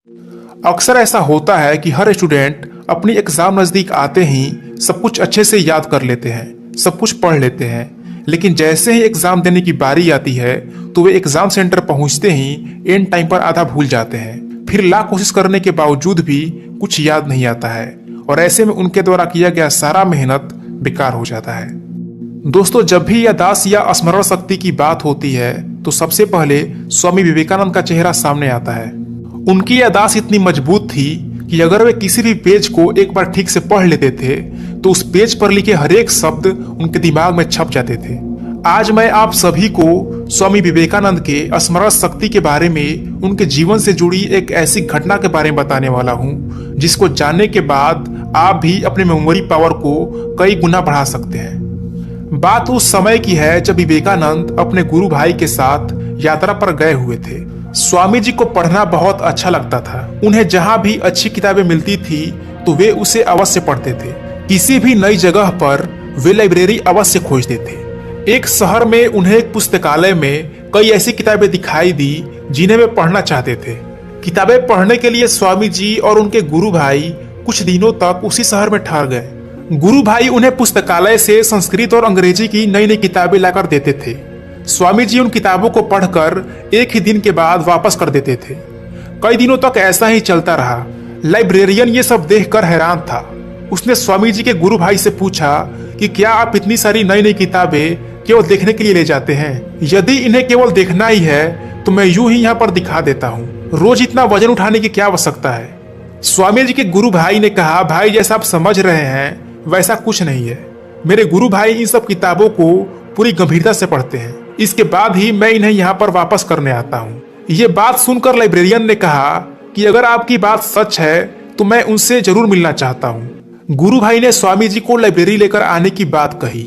अक्सर ऐसा होता है कि हर स्टूडेंट अपनी एग्जाम नज़दीक आते ही सब कुछ अच्छे से याद कर लेते हैं, सब कुछ पढ़ लेते हैं, लेकिन जैसे ही एग्जाम देने की बारी आती है तो वे एग्जाम सेंटर पहुंचते ही एंड टाइम पर आधा भूल जाते हैं। फिर लाख कोशिश करने के बावजूद भी कुछ याद नहीं आता है और ऐसे में उनके द्वारा किया गया सारा मेहनत बेकार हो जाता है। दोस्तों, जब भी याददाश्त या स्मरण शक्ति की बात होती है तो सबसे पहले स्वामी विवेकानंद का चेहरा सामने आता है। उनकी याददाश्त इतनी मजबूत थी कि अगर वे किसी भी पेज को एक बार ठीक से पढ़ लेते थे तो उस पेज पर लिखे हर एक शब्द उनके दिमाग में छप जाते थे। आज मैं आप सभी को स्वामी विवेकानंद के स्मरण शक्ति के बारे में, उनके जीवन से जुड़ी एक ऐसी घटना के बारे में बताने वाला हूँ जिसको जानने के बाद आप भी अपने मेमोरी पावर को कई गुना बढ़ा सकते हैं। बात उस समय की है जब विवेकानंद अपने गुरु भाई के साथ यात्रा पर गए हुए थे। स्वामी जी को पढ़ना बहुत अच्छा लगता था। उन्हें जहां भी अच्छी किताबें मिलती थी तो वे उसे अवश्य पढ़ते थे। किसी भी नई जगह पर वे लाइब्रेरी अवश्य खोजते थे। एक शहर में उन्हें एक पुस्तकालय में कई ऐसी किताबें दिखाई दी जिन्हें वे पढ़ना चाहते थे। किताबें पढ़ने के लिए स्वामी जी और उनके गुरु भाई कुछ दिनों तक उसी शहर में ठहर गए। गुरु भाई उन्हें पुस्तकालय से संस्कृत और अंग्रेजी की नई नई किताबें लाकर देते थे। स्वामी जी उन किताबों को पढ़कर एक ही दिन के बाद वापस कर देते थे। कई दिनों तक ऐसा ही चलता रहा। लाइब्रेरियन ये सब देखकर हैरान था। उसने स्वामी जी के गुरु भाई से पूछा कि क्या आप इतनी सारी नई नई किताबें केवल देखने के लिए ले जाते हैं? यदि इन्हें केवल देखना ही है तो मैं यूं ही यहाँ पर दिखा देता हूँ। रोज इतना वजन उठाने की क्या आवश्यकता है? स्वामी जी के गुरु भाई ने कहा, भाई जैसा आप समझ रहे हैं वैसा कुछ नहीं है। मेरे गुरु भाई इन सब किताबों को पूरी गंभीरता से पढ़ते हैं, इसके बाद ही मैं इन्हें यहाँ पर वापस करने आता हूँ। ये बात सुनकर लाइब्रेरियन ने कहा कि अगर आपकी बात सच है तो मैं उनसे जरूर मिलना चाहता हूँ। गुरु भाई ने स्वामी जी को लाइब्रेरी लेकर आने की बात कही।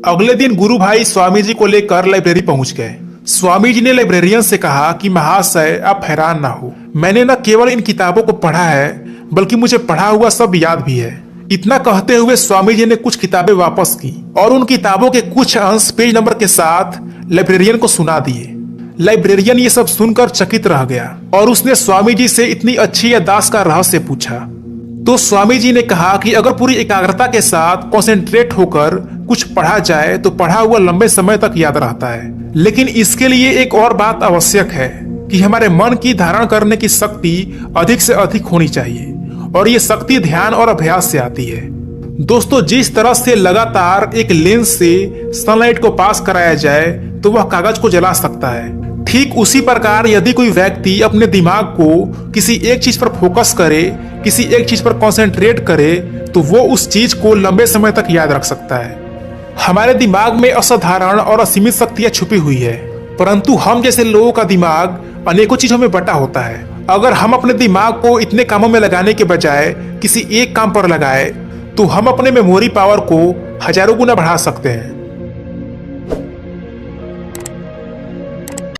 अगले दिन गुरु भाई स्वामी जी को लेकर लाइब्रेरी पहुंच गए। स्वामी जी ने लाइब्रेरियन से कहा कि महाशय, आप हैरान ना हो, मैंने न केवल इन किताबों को पढ़ा है बल्कि मुझे पढ़ा हुआ सब याद भी है। इतना कहते हुए स्वामी जी ने कुछ किताबें वापस की और उन किताबों के कुछ अंश पेज नंबर के साथ लाइब्रेरियन को सुना दिए। लाइब्रेरियन ये सब सुनकर चकित रह गया और उसने स्वामी जी से इतनी अच्छी याददाश्त का रहस्य पूछा। तो स्वामी जी ने कहा कि अगर पूरी एकाग्रता के साथ कंसंट्रेट होकर कुछ पढ़ा जाए तो पढ़ा हुआ लंबे समय तक याद रहता है, लेकिन इसके लिए एक और बात आवश्यक है कि हमारे मन की धारण करने की शक्ति अधिक से अधिक होनी चाहिए और ये शक्ति ध्यान और अभ्यास से आती है। दोस्तों, जिस तरह से लगातार एक लेंस से सनलाइट को पास कराया जाए तो वह कागज को जला सकता है, ठीक उसी प्रकार यदि कोई व्यक्ति अपने दिमाग को किसी एक चीज पर फोकस करे, किसी एक चीज पर कंसंट्रेट करे तो वो उस चीज को लंबे समय तक याद रख सकता है। हमारे दिमाग में असाधारण और असीमित शक्तियां छुपी हुई है, परंतु हम जैसे लोगों का दिमाग अनेकों चीजों में बटा होता है। अगर हम अपने दिमाग को इतने कामों में लगाने के बजाय किसी एक काम पर लगाए तो हम अपने मेमोरी पावर को हजारों गुना बढ़ा सकते हैं।